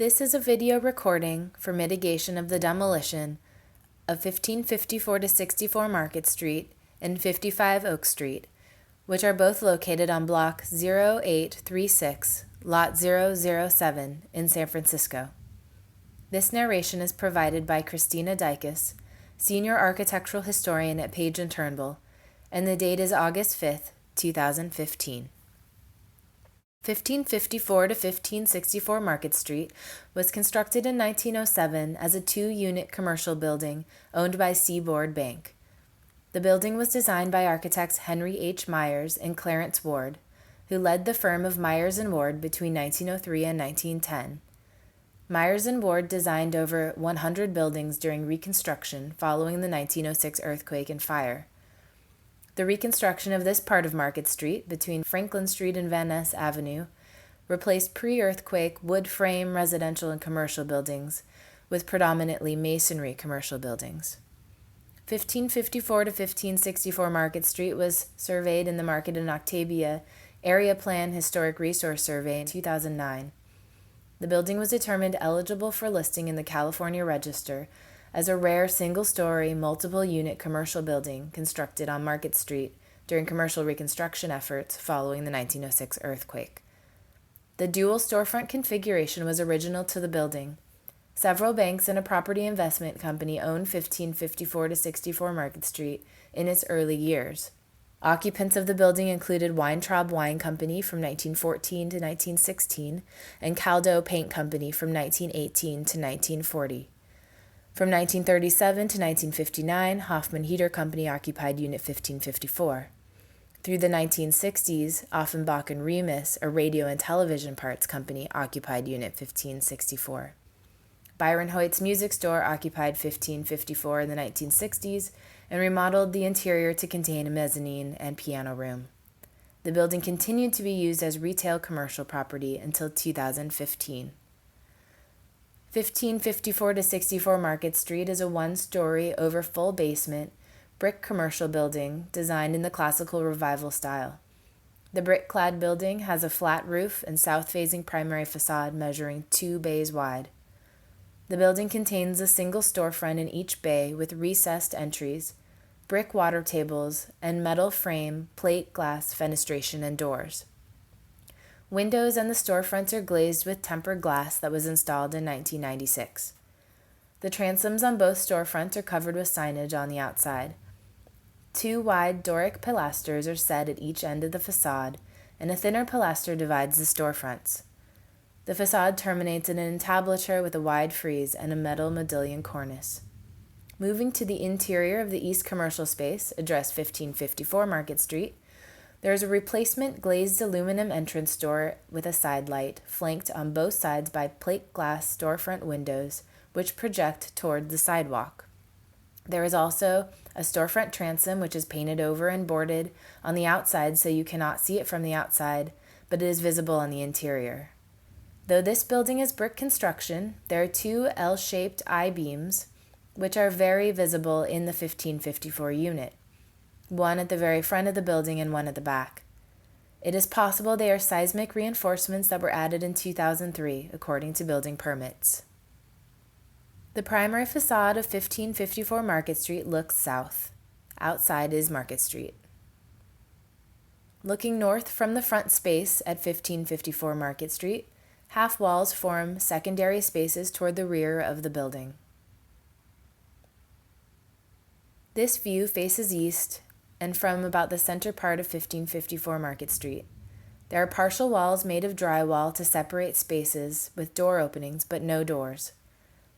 This is a video recording for mitigation of the demolition of 1554-64 Market Street and 55 Oak Street, which are both located on Block 0836, Lot 007 in San Francisco. This narration is provided by Christina Dykes, Senior Architectural Historian at Page & Turnbull, and the date is August 5th, 2015. 1554 to 1564 Market Street was constructed in 1907 as a two-unit commercial building owned by Seaboard Bank. The building was designed by architects Henry H. Myers and Clarence Ward, who led the firm of Myers & Ward between 1903 and 1910. Myers & Ward designed over 100 buildings during reconstruction following the 1906 earthquake and fire. The reconstruction of this part of Market Street, between Franklin Street and Van Ness Avenue, replaced pre-earthquake wood frame residential and commercial buildings with predominantly masonry commercial buildings. 1554 to 1564 Market Street was surveyed in the Market and Octavia Area Plan Historic Resource Survey in 2009. The building was determined eligible for listing in the California Register as a rare single-story, multiple-unit commercial building constructed on Market Street during commercial reconstruction efforts following the 1906 earthquake. The dual storefront configuration was original to the building. Several banks and a property investment company owned 1554-64 Market Street in its early years. Occupants of the building included Weintraub Wine Company from 1914 to 1916 and Caldo Paint Company from 1918 to 1940. From 1937 to 1959, Hoffman Heater Company occupied Unit 1554. Through the 1960s, Offenbach and Remus, a radio and television parts company, occupied Unit 1564. Byron Hoyt's Music Store occupied 1554 in the 1960s and remodeled the interior to contain a mezzanine and piano room. The building continued to be used as retail commercial property until 2015. 1554 to 64 Market Street is a one-story over full basement brick commercial building designed in the classical revival style. The brick-clad building has a flat roof and south-facing primary facade measuring 2 bays wide. The building contains a single storefront in each bay with recessed entries, brick water tables, and metal frame plate glass fenestration and doors. Windows and the storefronts are glazed with tempered glass that was installed in 1996. The transoms on both storefronts are covered with signage on the outside. 2 wide Doric pilasters are set at each end of the facade, and a thinner pilaster divides the storefronts. The facade terminates in an entablature with a wide frieze and a metal modillion cornice. Moving to the interior of the East Commercial Space, addressed 1554 Market Street, there is a replacement glazed aluminum entrance door with a side light, flanked on both sides by plate glass storefront windows, which project toward the sidewalk. There is also a storefront transom, which is painted over and boarded on the outside so you cannot see it from the outside, but it is visible on the interior. Though this building is brick construction, there are 2 L-shaped I-beams, which are very visible in the 1554 unit. One at the very front of the building and one at the back. It is possible they are seismic reinforcements that were added in 2003, according to building permits. The primary facade of 1554 Market Street looks south. Outside is Market Street. Looking north from the front space at 1554 Market Street, half walls form secondary spaces toward the rear of the building. This view faces east and from about the center part of 1554 Market Street. There are partial walls made of drywall to separate spaces with door openings but no doors.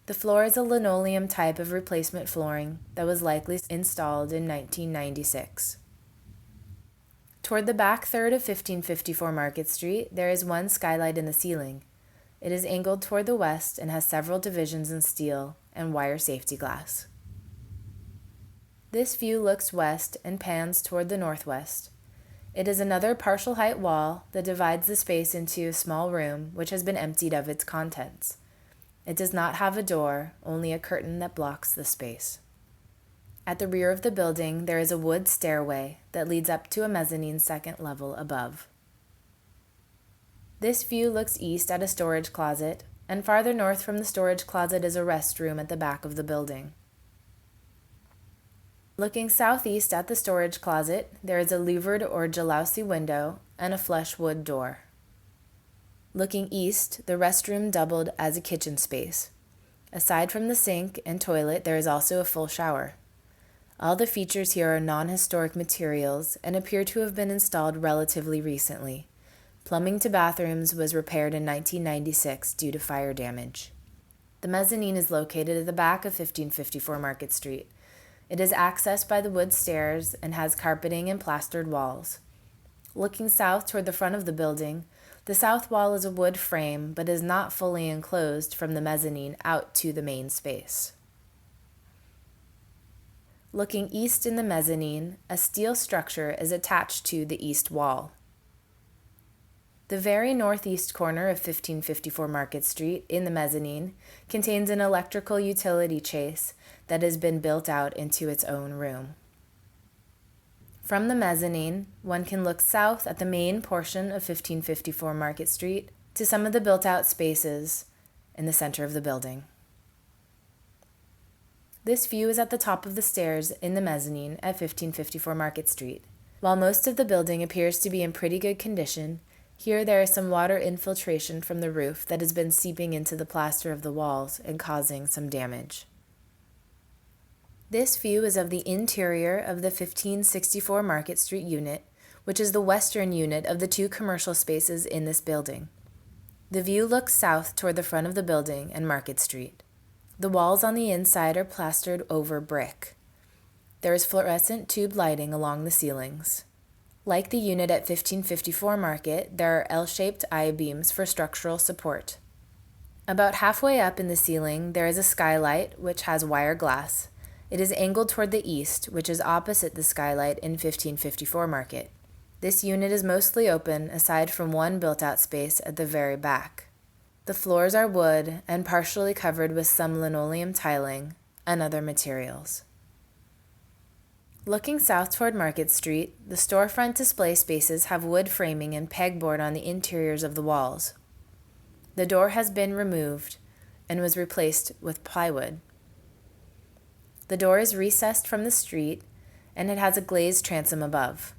The floor is a linoleum type of replacement flooring that was likely installed in 1996. Toward the back third of 1554 Market Street, there is one skylight in the ceiling. It is angled toward the west and has several divisions in steel and wire safety glass. This view looks west and pans toward the northwest. It is another partial height wall that divides the space into a small room which has been emptied of its contents. It does not have a door, only a curtain that blocks the space. At the rear of the building, there is a wood stairway that leads up to a mezzanine second level above. This view looks east at a storage closet and farther north from the storage closet is a restroom at the back of the building. Looking southeast at the storage closet, there is a louvered or jalousie window and a flush wood door. Looking east, the restroom doubled as a kitchen space. Aside from the sink and toilet, there is also a full shower. All the features here are non-historic materials and appear to have been installed relatively recently. Plumbing to bathrooms was repaired in 1996 due to fire damage. The mezzanine is located at the back of 1554 Market Street. It is accessed by the wood stairs and has carpeting and plastered walls. Looking south toward the front of the building, the south wall is a wood frame but is not fully enclosed from the mezzanine out to the main space. Looking east in the mezzanine, a steel structure is attached to the east wall. The very northeast corner of 1554 Market Street, in the mezzanine, contains an electrical utility chase that has been built out into its own room. From the mezzanine, one can look south at the main portion of 1554 Market Street to some of the built-out spaces in the center of the building. This view is at the top of the stairs in the mezzanine at 1554 Market Street. While most of the building appears to be in pretty good condition, here there is some water infiltration from the roof that has been seeping into the plaster of the walls and causing some damage. This view is of the interior of the 1564 Market Street unit, which is the western unit of the two commercial spaces in this building. The view looks south toward the front of the building and Market Street. The walls on the inside are plastered over brick. There is fluorescent tube lighting along the ceilings. Like the unit at 1554 Market, there are L-shaped I-beams for structural support. About halfway up in the ceiling, there is a skylight, which has wire glass. It is angled toward the east, which is opposite the skylight in 1554 Market. This unit is mostly open, aside from one built-out space at the very back. The floors are wood and partially covered with some linoleum tiling and other materials. Looking south toward Market Street, the storefront display spaces have wood framing and pegboard on the interiors of the walls. The door has been removed and was replaced with plywood. The door is recessed from the street, and it has a glazed transom above.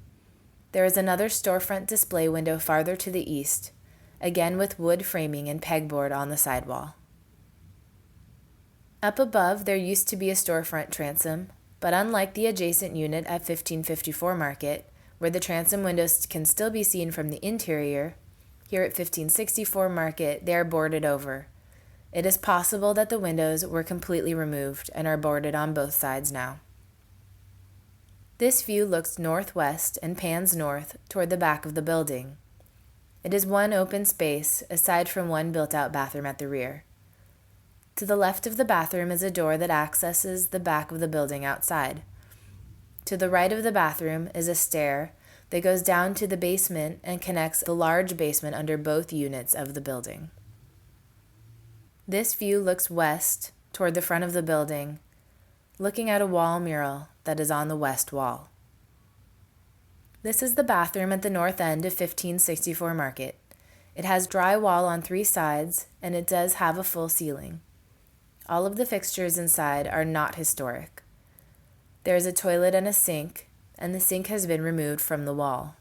There is another storefront display window farther to the east, again with wood framing and pegboard on the sidewall. Up above, there used to be a storefront transom, but unlike the adjacent unit at 1554 Market, where the transom windows can still be seen from the interior, here at 1564 Market, they are boarded over. It is possible that the windows were completely removed and are boarded on both sides now. This view looks northwest and pans north toward the back of the building. It is one open space, aside from one built-out bathroom at the rear. To the left of the bathroom is a door that accesses the back of the building outside. To the right of the bathroom is a stair that goes down to the basement and connects the large basement under both units of the building. This view looks west toward the front of the building, looking at a wall mural that is on the west wall. This is the bathroom at the north end of 1564 Market. It has drywall on 3 sides, and it does have a full ceiling. All of the fixtures inside are not historic. There is a toilet and a sink, and the sink has been removed from the wall.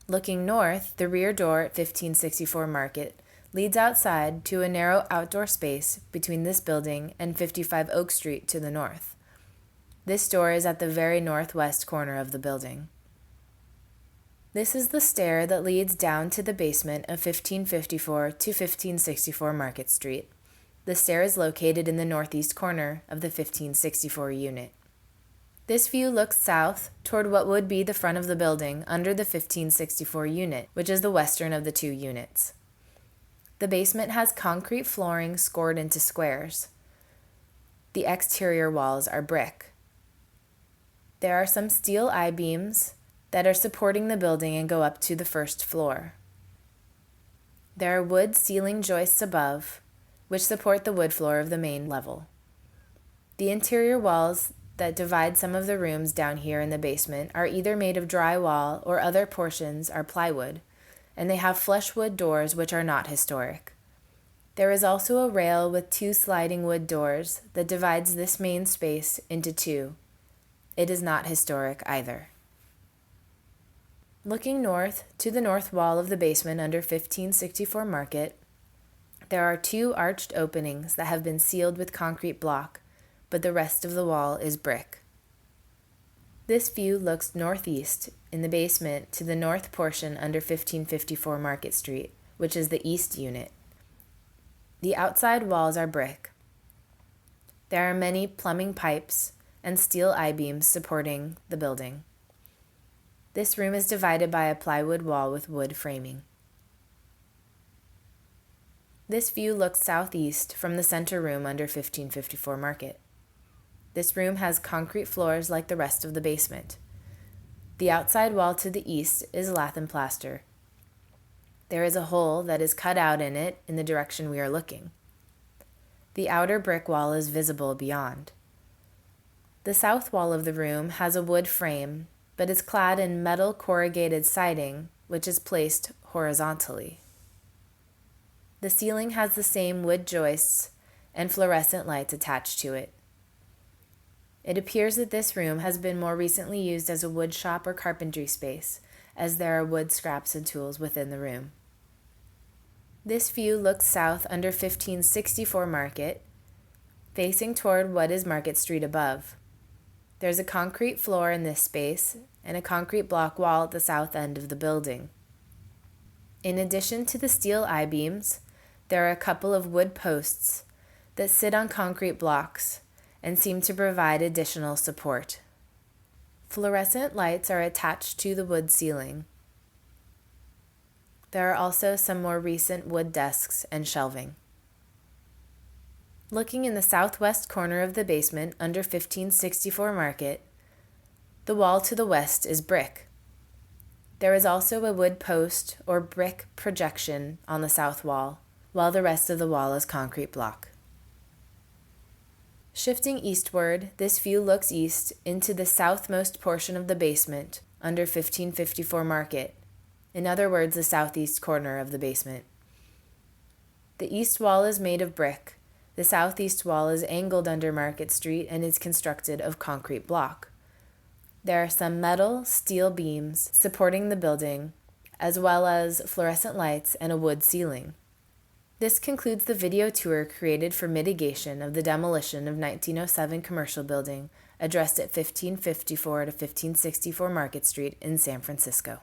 Looking north, the rear door at 1564 Market leads outside to a narrow outdoor space between this building and 55 Oak Street to the north. This door is at the very northwest corner of the building. This is the stair that leads down to the basement of 1554 to 1564 Market Street. The stair is located in the northeast corner of the 1564 unit. This view looks south toward what would be the front of the building under the 1564 unit, which is the western of the 2 units. The basement has concrete flooring scored into squares. The exterior walls are brick. There are some steel I-beams that are supporting the building and go up to the first floor. There are wood ceiling joists above, which support the wood floor of the main level. The interior walls that divide some of the rooms down here in the basement are either made of drywall or other portions are plywood, and they have flush wood doors which are not historic. There is also a rail with two sliding wood doors that divides this main space into two. It is not historic either. Looking north to the north wall of the basement under 1564 Market, there are two arched openings that have been sealed with concrete block, but the rest of the wall is brick. This view looks northeast in the basement to the north portion under 1554 Market Street, which is the east unit. The outside walls are brick. There are many plumbing pipes and steel I-beams supporting the building. This room is divided by a plywood wall with wood framing. This view looks southeast from the center room under 1554 Market. This room has concrete floors like the rest of the basement. The outside wall to the east is lath and plaster. There is a hole that is cut out in it in the direction we are looking. The outer brick wall is visible beyond. The south wall of the room has a wood frame, but is clad in metal corrugated siding, which is placed horizontally. The ceiling has the same wood joists and fluorescent lights attached to it. It appears that this room has been more recently used as a wood shop or carpentry space, as there are wood scraps and tools within the room. This view looks south under 1564 Market, facing toward what is Market Street above. There's a concrete floor in this space and a concrete block wall at the south end of the building. In addition to the steel I-beams, there are a couple of wood posts that sit on concrete blocks and seem to provide additional support. Fluorescent lights are attached to the wood ceiling. There are also some more recent wood desks and shelving. Looking in the southwest corner of the basement under 1564 Market, the wall to the west is brick. There is also a wood post or brick projection on the south wall, while the rest of the wall is concrete block. Shifting eastward, this view looks east into the southmost portion of the basement under 1554 Market, in other words, the southeast corner of the basement. The east wall is made of brick. The southeast wall is angled under Market Street and is constructed of concrete block. There are some metal, steel beams supporting the building, as well as fluorescent lights and a wood ceiling. This concludes the video tour created for mitigation of the demolition of 1907 commercial building addressed at 1554 to 1564 Market Street in San Francisco.